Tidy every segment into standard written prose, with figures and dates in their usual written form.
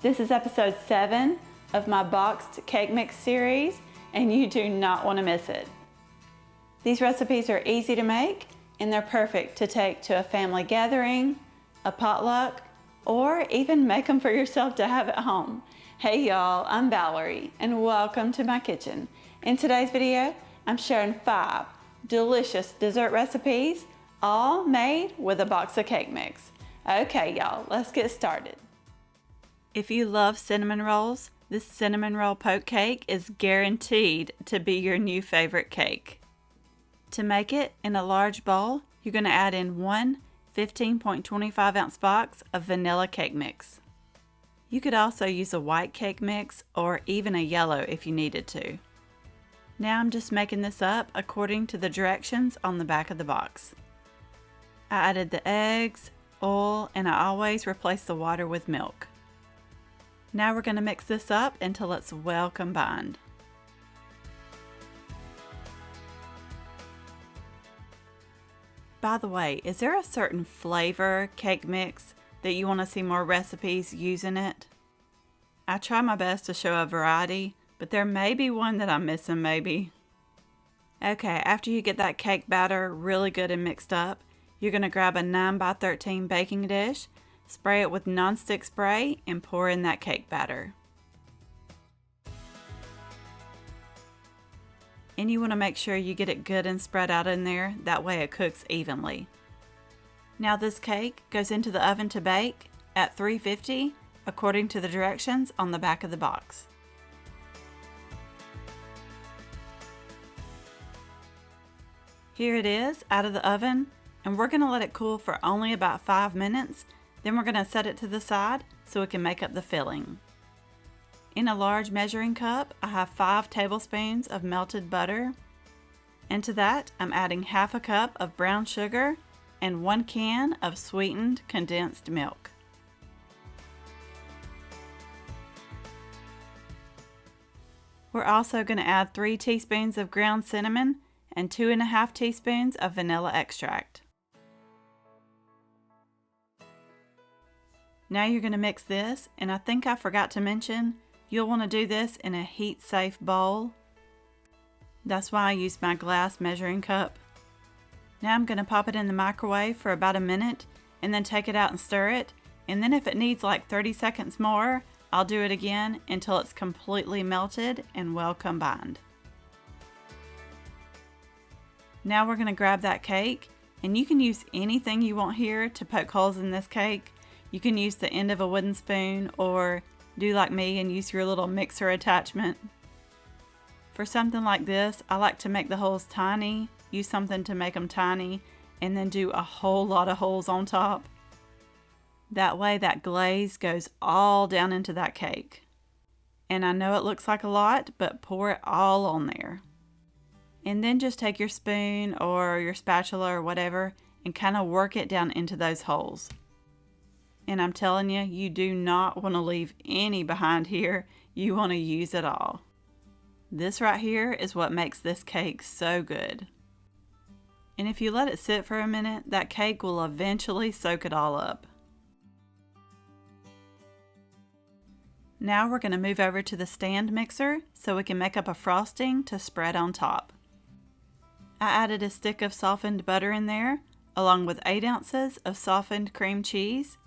This is episode 7 of my boxed cake mix series, and you do not want to miss it. These recipes are easy to make, and they're perfect to take to a family gathering, a potluck, or even make them for yourself to have at home. Hey y'all, I'm Valerie, and welcome to my kitchen. In today's video, I'm sharing 5 delicious dessert recipes, all made with a box of cake mix. Okay y'all, let's get started. If you love cinnamon rolls, this cinnamon roll poke cake is guaranteed to be your new favorite cake. To make it in a large bowl, you're going to add in one 15.25 ounce box of vanilla cake mix. You could also use a white cake mix or even a yellow if you needed to. Now I'm just making this up according to the directions on the back of the box. I added the eggs, oil, and I always replace the water with milk. Now we're going to mix this up until it's well combined. By the way, is there a certain flavor cake mix that you want to see more recipes using it? I try my best to show a variety, but there may be one that I'm missing maybe. Okay, after you get that cake batter really good and mixed up, you're going to grab a 9x13 baking dish, spray it with nonstick spray, and pour in that cake batter. And you want to make sure you get it good and spread out in there, that way it cooks evenly. Now this cake goes into the oven to bake at 350 according to the directions on the back of the box. Here it is out of the oven, and we're going to let it cool for only about 5 minutes. Then we're going to set it to the side so it can make up the filling. In a large measuring cup, I have 5 tablespoons of melted butter. And to that, I'm adding half a cup of brown sugar and 1 can of sweetened condensed milk. We're also going to add 3 teaspoons of ground cinnamon and 2.5 teaspoons of vanilla extract. Now you're going to mix this, and I think I forgot to mention, you'll want to do this in a heat-safe bowl. That's why I used my glass measuring cup. Now I'm going to pop it in the microwave for about a minute, and then take it out and stir it, and then if it needs like 30 seconds more, I'll do it again until it's completely melted and well combined. Now we're going to grab that cake, and you can use anything you want here to poke holes in this cake. You can use the end of a wooden spoon, or do like me and use your little mixer attachment. For something like this, I like to make the holes tiny, use something to make them tiny, and then do a whole lot of holes on top. That way that glaze goes all down into that cake. And I know it looks like a lot, but pour it all on there. And then just take your spoon or your spatula or whatever and kind of work it down into those holes. And I'm telling you, you do not want to leave any behind here. You want to use it all. This right here is what makes this cake so good. And if you let it sit for a minute, that cake will eventually soak it all up. Now we're going to move over to the stand mixer so we can make up a frosting to spread on top. I added a stick of softened butter in there, along with 8 ounces of softened cream cheese,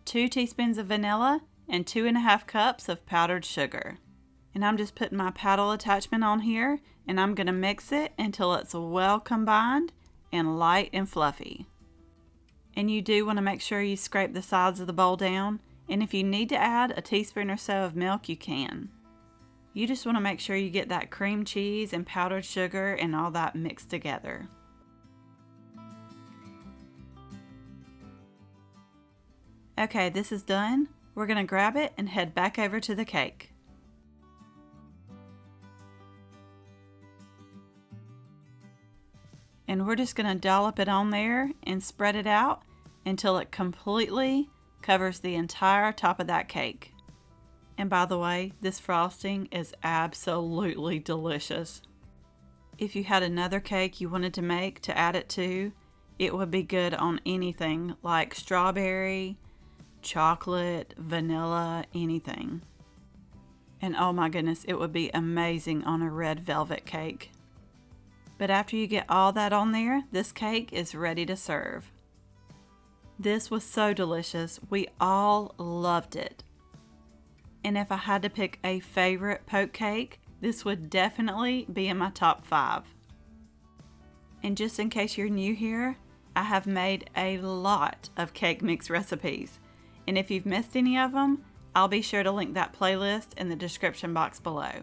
2 teaspoons of vanilla, and 2.5 cups of powdered sugar. And I'm just putting my paddle attachment on here, and I'm going to mix it until it's well combined and light and fluffy. And you do want to make sure you scrape the sides of the bowl down, and if you need to add a teaspoon or so of milk, you can. You just want to make sure you get that cream cheese and powdered sugar and all that mixed together. Okay, this is done. We're going to grab it and head back over to the cake. And we're just going to dollop it on there and spread it out until it completely covers the entire top of that cake. And by the way, this frosting is absolutely delicious. If you had another cake you wanted to make to add it to, it would be good on anything like strawberry, chocolate, vanilla, anything. And oh my goodness, it would be amazing on a red velvet cake. But after you get all that on there, this cake is ready to serve. This was so delicious. We all loved it. And if I had to pick a favorite poke cake, this would definitely be in my top 5. And just in case you're new here, I have made a lot of cake mix recipes. And if you've missed any of them, I'll be sure to link that playlist in the description box below.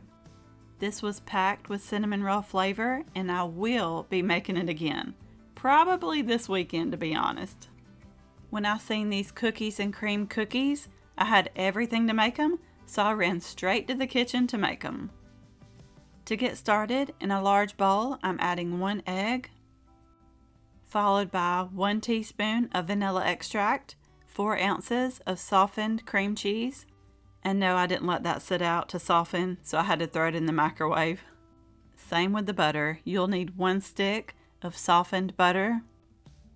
This was packed with cinnamon roll flavor, and I will be making it again. Probably this weekend, to be honest. When I seen these cookies and cream cookies, I had everything to make them, so I ran straight to the kitchen to make them. To get started, in a large bowl, I'm adding 1 egg, followed by 1 teaspoon of vanilla extract, 4 ounces of softened cream cheese, and no, I didn't let that sit out to soften, so I had to throw it in the microwave. Same with the butter. You'll need 1 stick of softened butter.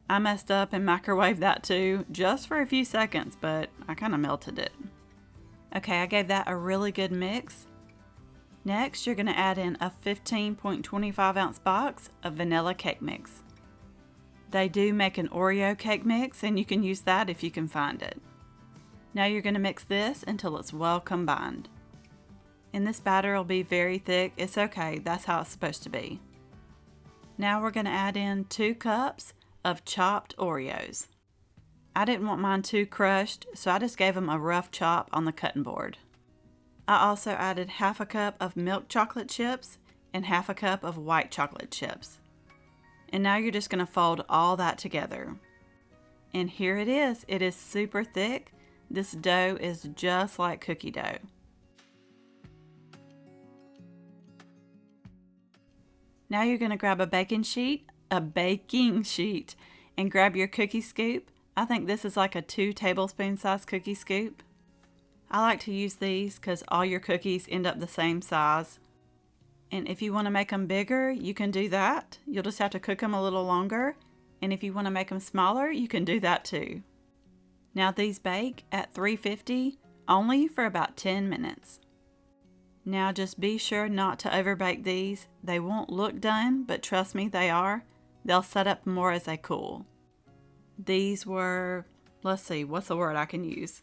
I messed up and microwaved that too, just for a few seconds, but I kind of melted it. Okay, I gave that a really good mix. Next, you're going to add in a 15.25 ounce box of vanilla cake mix. They do make an Oreo cake mix, and you can use that if you can find it. Now you're going to mix this until it's well combined. And this batter will be very thick. It's okay, that's how it's supposed to be. Now we're going to add in 2 cups of chopped Oreos. I didn't want mine too crushed, so I just gave them a rough chop on the cutting board. I also added half a cup of milk chocolate chips and half a cup of white chocolate chips. And now you're just going to fold all that together. And here it is. It is super thick. This dough is just like cookie dough. Now you're going to grab a baking sheet, and grab your cookie scoop. I think this is like a 2 tablespoon size cookie scoop. I like to use these because all your cookies end up the same size. And if you want to make them bigger, you can do that. You'll just have to cook them a little longer. And if you want to make them smaller, you can do that too. Now these bake at 350 only for about 10 minutes. Now just be sure not to overbake these. They won't look done, but trust me, they are. They'll set up more as they cool. These were, let's see, what's the word I can use?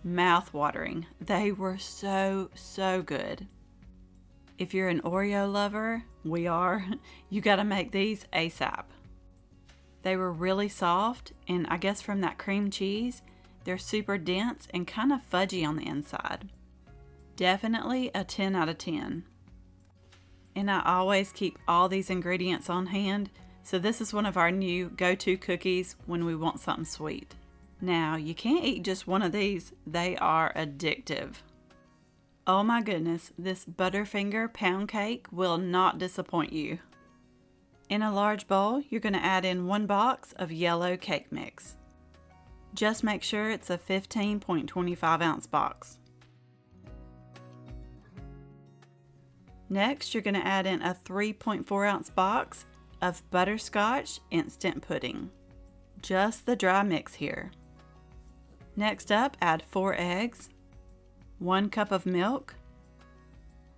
Mouth-watering. They were so good. If you're an Oreo lover, we are, you gotta make these ASAP. They were really soft, and I guess from that cream cheese, they're super dense and kind of fudgy on the inside. Definitely a 10 out of 10. And I always keep all these ingredients on hand, so this is one of our new go-to cookies when we want something sweet. Now, you can't eat just one of these, they are addictive. Oh my goodness, this Butterfinger pound cake will not disappoint you. In a large bowl, you're going to add in 1 box of yellow cake mix. Just make sure it's a 15.25 ounce box. Next, you're going to add in a 3.4 ounce box of butterscotch instant pudding. Just the dry mix here. Next up, add 4 eggs, 1 cup of milk,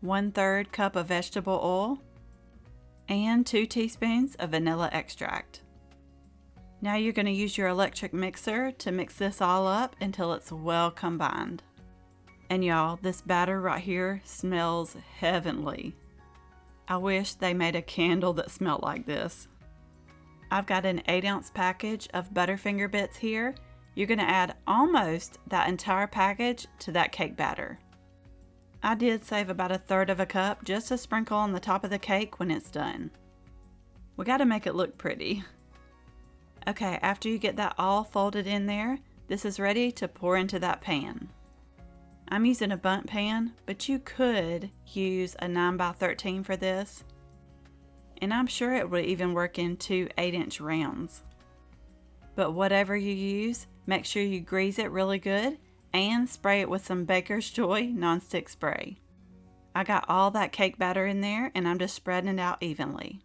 1/3 cup of vegetable oil, and 2 teaspoons of vanilla extract. Now you're going to use your electric mixer to mix this all up until it's well combined. And y'all, this batter right here smells heavenly. I wish they made a candle that smelled like this. I've got an 8 ounce package of Butterfinger bits here. You're going to add almost that entire package to that cake batter. I did save about 1/3 of a cup just to sprinkle on the top of the cake when it's done. We got to make it look pretty. Okay, after you get that all folded in there, this is ready to pour into that pan. I'm using a bundt pan, but you could use a 9x13 for this. And I'm sure it would even work in 2 8-inch rounds. But whatever you use, make sure you grease it really good and spray it with some Baker's Joy nonstick spray. I got all that cake batter in there and I'm just spreading it out evenly.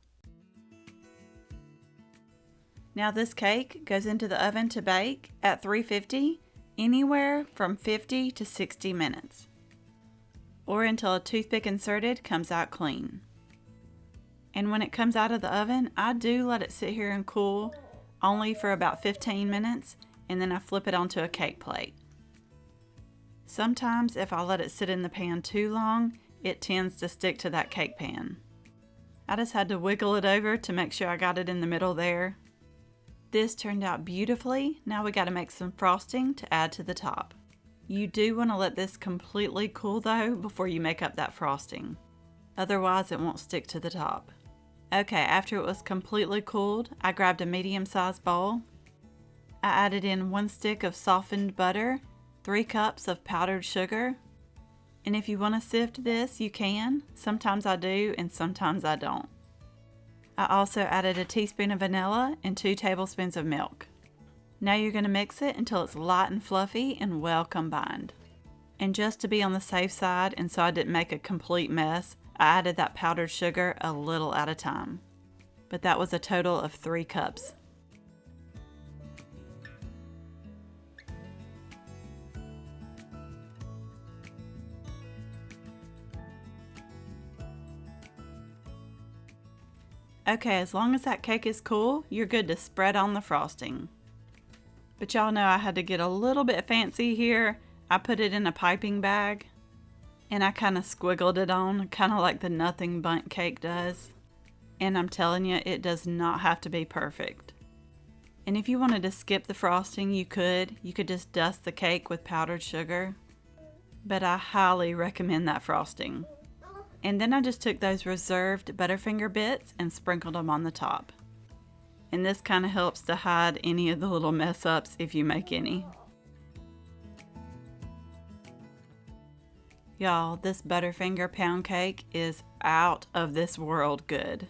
Now this cake goes into the oven to bake at 350 anywhere from 50 to 60 minutes, or until a toothpick inserted comes out clean. And when it comes out of the oven, I do let it sit here and cool only for about 15 minutes, and then I flip it onto a cake plate. Sometimes if I let it sit in the pan too long, it tends to stick to that cake pan. I just had to wiggle it over to make sure I got it in the middle there. This turned out beautifully. Now we got to make some frosting to add to the top. You do want to let this completely cool though before you make up that frosting. Otherwise it won't stick to the top. Okay, after it was completely cooled, I grabbed a medium-sized bowl. I added in 1 stick of softened butter, 3 cups of powdered sugar. And if you want to sift this, you can. Sometimes I do and sometimes I don't. I also added a teaspoon of vanilla and 2 tablespoons of milk. Now you're going to mix it until it's light and fluffy and well combined. And just to be on the safe side and so I didn't make a complete mess, I added that powdered sugar a little at a time. But that was a total of 3 cups. Okay, as long as that cake is cool, you're good to spread on the frosting. But y'all know I had to get a little bit fancy here. I put it in a piping bag and I kind of squiggled it on, kind of like the nothing bundt cake does. And I'm telling you, it does not have to be perfect. And if you wanted to skip the frosting, you could. You could just dust the cake with powdered sugar. But I highly recommend that frosting. And then I just took those reserved Butterfinger bits and sprinkled them on the top. And this kind of helps to hide any of the little mess ups if you make any. Y'all, this Butterfinger pound cake is out of this world good.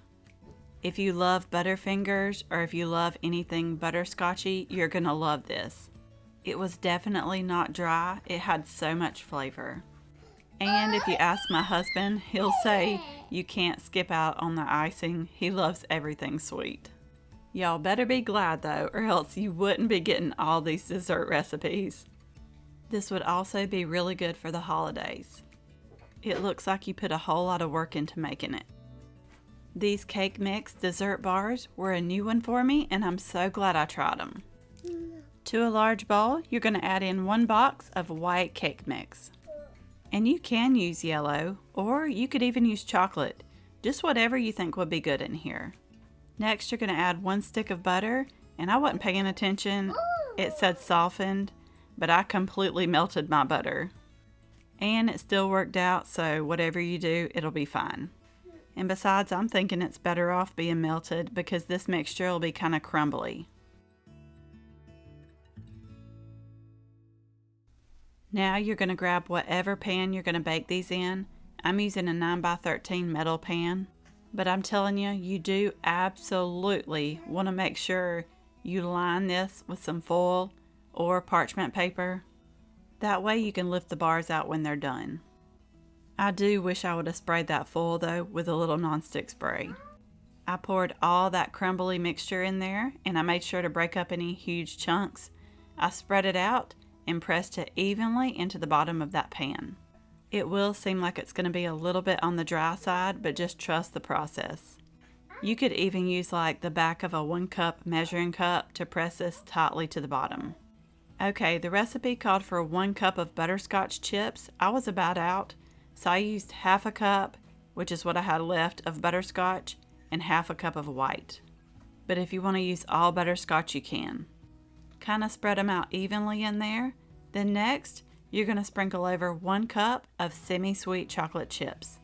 If you love Butterfingers or if you love anything butterscotchy, you're gonna love this. It was definitely not dry. It had so much flavor. And if you ask my husband, he'll say you can't skip out on the icing. He loves everything sweet. Y'all better be glad though, or else you wouldn't be getting all these dessert recipes. This would also be really good for the holidays. It looks like you put a whole lot of work into making it. These cake mix dessert bars were a new one for me and I'm so glad I tried them. To a large bowl, you're going to add in 1 box of white cake mix. And you can use yellow, or you could even use chocolate, just whatever you think would be good in here. Next, you're going to add 1 stick of butter, and I wasn't paying attention. It said softened, but I completely melted my butter. And it still worked out, so whatever you do, it'll be fine. And besides, I'm thinking it's better off being melted because this mixture will be kind of crumbly. Now you're going to grab whatever pan you're going to bake these in. I'm using a 9x13 metal pan, but I'm telling you, you do absolutely want to make sure you line this with some foil or parchment paper. That way you can lift the bars out when they're done. I do wish I would have sprayed that foil though with a little nonstick spray. I poured all that crumbly mixture in there and I made sure to break up any huge chunks. I spread it out and pressed it evenly into the bottom of that pan. It will seem like it's going to be a little bit on the dry side, but just trust the process. You could even use like the back of a 1 cup measuring cup to press this tightly to the bottom. Okay, the recipe called for 1 cup of butterscotch chips. I was about out, so I used half a cup, which is what I had left, of butterscotch and half a cup of white. But if you want to use all butterscotch, you can. Kind of spread them out evenly in there. Then next, you're going to sprinkle over 1 cup of semi-sweet chocolate chips.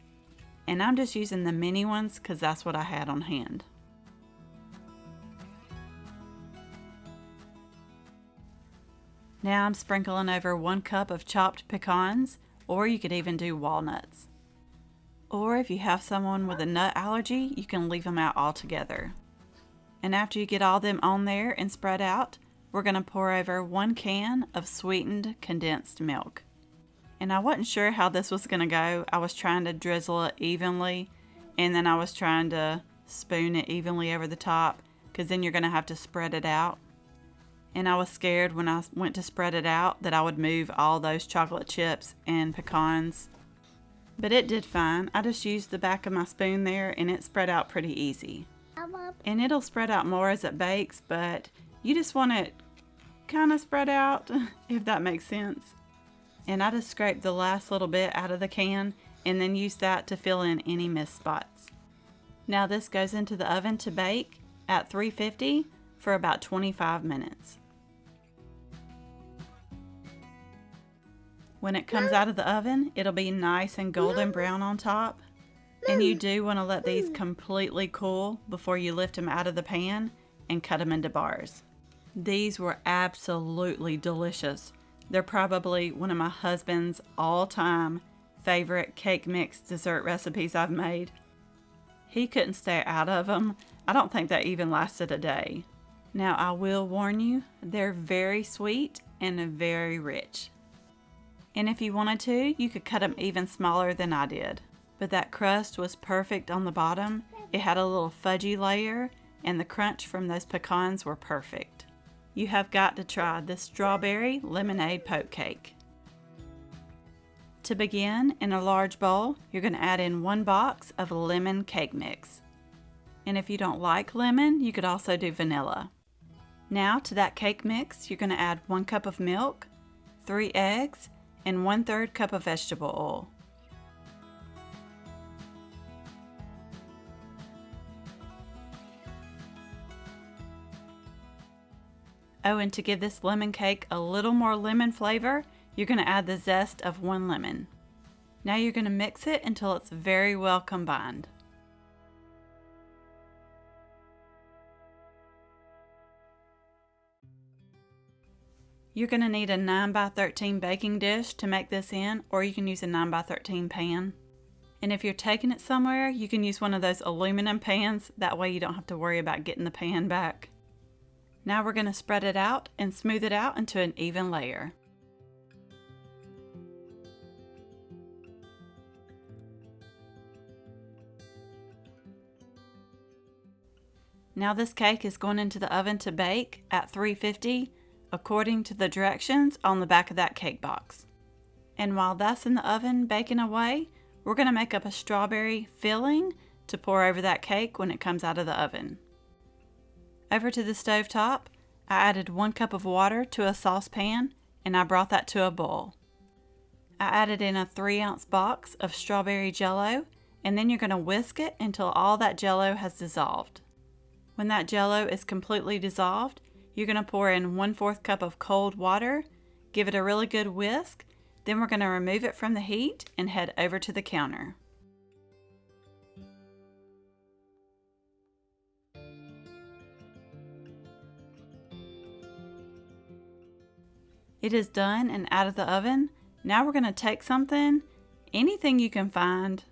And I'm just using the mini ones because that's what I had on hand. Now I'm sprinkling over 1 cup of chopped pecans, or you could even do walnuts. Or if you have someone with a nut allergy, you can leave them out altogether. And after you get all them on there and spread out, we're going to pour over 1 can of sweetened condensed milk. And I wasn't sure how this was going to go. I was trying to drizzle it evenly, and then I was trying to spoon it evenly over the top, because then you're going to have to spread it out. and I was scared when I went to spread it out that I would move all those chocolate chips and pecans. But it did fine. I just used the back of my spoon there and it spread out pretty easy. And it'll spread out more as it bakes, but you just want it kind of spread out, if that makes sense. And I just scraped the last little bit out of the can and then used that to fill in any missed spots. Now this goes into the oven to bake at 350 for about 25 minutes. When it comes out of the oven, it'll be nice and golden brown on top. And you do want to let these completely cool before you lift them out of the pan and cut them into bars. These were absolutely delicious. They're probably one of my husband's all-time favorite cake mix dessert recipes I've made. He couldn't stay out of them. I don't think they even lasted a day. Now I will warn you, they're very sweet and very rich. And if you wanted to, you could cut them even smaller than I did. But that crust was perfect on the bottom. It had a little fudgy layer, and the crunch from those pecans were perfect. You have got to try this strawberry lemonade poke cake. To begin, in a large bowl, you're going to add in 1 box of lemon cake mix. And if you don't like lemon, you could also do vanilla. Now to that cake mix, you're going to add 1 cup of milk, 3 eggs, and 1/3 cup of vegetable oil. Oh, and to give this lemon cake a little more lemon flavor, you're going to add the zest of 1 lemon. Now you're going to mix it until it's very well combined. You're going to need a 9x13 baking dish to make this in, or you can use a 9x13 pan. And if you're taking it somewhere, you can use one of those aluminum pans. That way you don't have to worry about getting the pan back. Now we're going to spread it out and smooth it out into an even layer. Now this cake is going into the oven to bake at 350 according to the directions on the back of that cake box. And while that's in the oven baking away, we're going to make up a strawberry filling to pour over that cake when it comes out of the oven. Over to the stove top, I added 1 cup of water to a saucepan and I brought that to a boil. I added in a 3-ounce box of strawberry jello, and then you're going to whisk it until all that jello has dissolved. When that jello is completely dissolved, you're going to pour in 1/4 cup of cold water, give it a really good whisk, then we're going to remove it from the heat and head over to the counter. It is done and out of the oven. Now we're going to take something, anything you can find.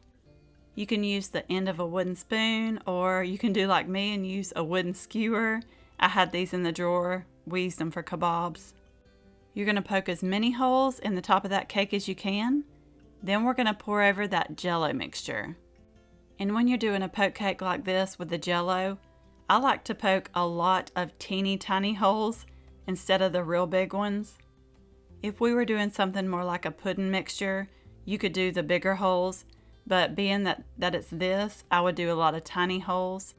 You can use the end of a wooden spoon, or you can do like me and use a wooden skewer. I had these in the drawer. We used them for kebabs. You're going to poke as many holes in the top of that cake as you can. Then we're going to pour over that jello mixture. And when you're doing a poke cake like this with the jello, I like to poke a lot of teeny tiny holes instead of the real big ones. If we were doing something more like a pudding mixture, you could do the bigger holes, but being that it's this, I would do a lot of tiny holes.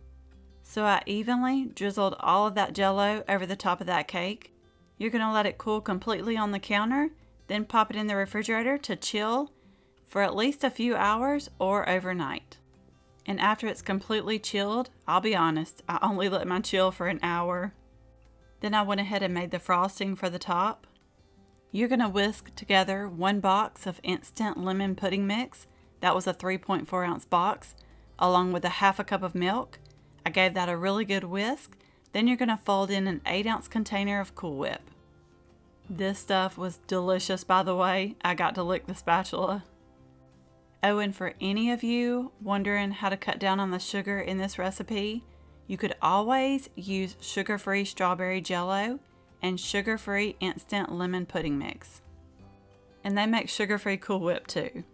So I evenly drizzled all of that jello over the top of that cake. You're going to let it cool completely on the counter, then pop it in the refrigerator to chill for at least a few hours or overnight. And after it's completely chilled, I'll be honest, I only let mine chill for an hour. Then I went ahead and made the frosting for the top. You're going to whisk together 1 box of instant lemon pudding mix. That was a 3.4 ounce box, along with a 1/2 cup of milk. I gave that a really good whisk. Then you're going to fold in an 8-ounce container of Cool Whip. This stuff was delicious, by the way. I got to lick the spatula. Oh, and for any of you wondering how to cut down on the sugar in this recipe, you could always use sugar-free strawberry jello and sugar-free instant lemon pudding mix. And they make sugar-free Cool Whip too.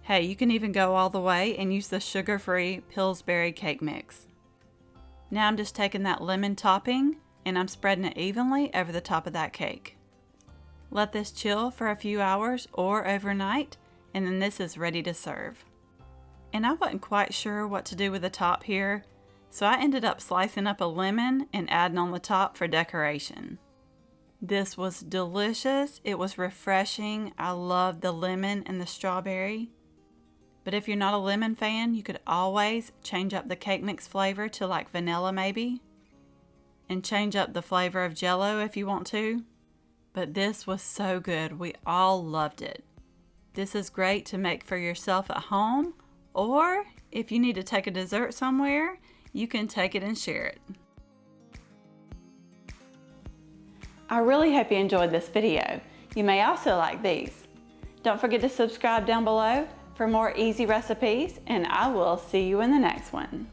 Hey, you can even go all the way and use the sugar-free Pillsbury cake mix. Now I'm just taking that lemon topping, and I'm spreading it evenly over the top of that cake. Let this chill for a few hours or overnight, and then this is ready to serve. And I wasn't quite sure what to do with the top here, so I ended up slicing up a lemon and adding on the top for decoration. This was delicious. It was refreshing. I loved the lemon and the strawberry. But if you're not a lemon fan, you could always change up the cake mix flavor to like vanilla maybe, and change up the flavor of Jell-O if you want to. But this was so good. We all loved it. This is great to make for yourself at home, or if you need to take a dessert somewhere, you can take it and share it. I really hope you enjoyed this video. You may also like these. Don't forget to subscribe down below for more easy recipes, and I will see you in the next one.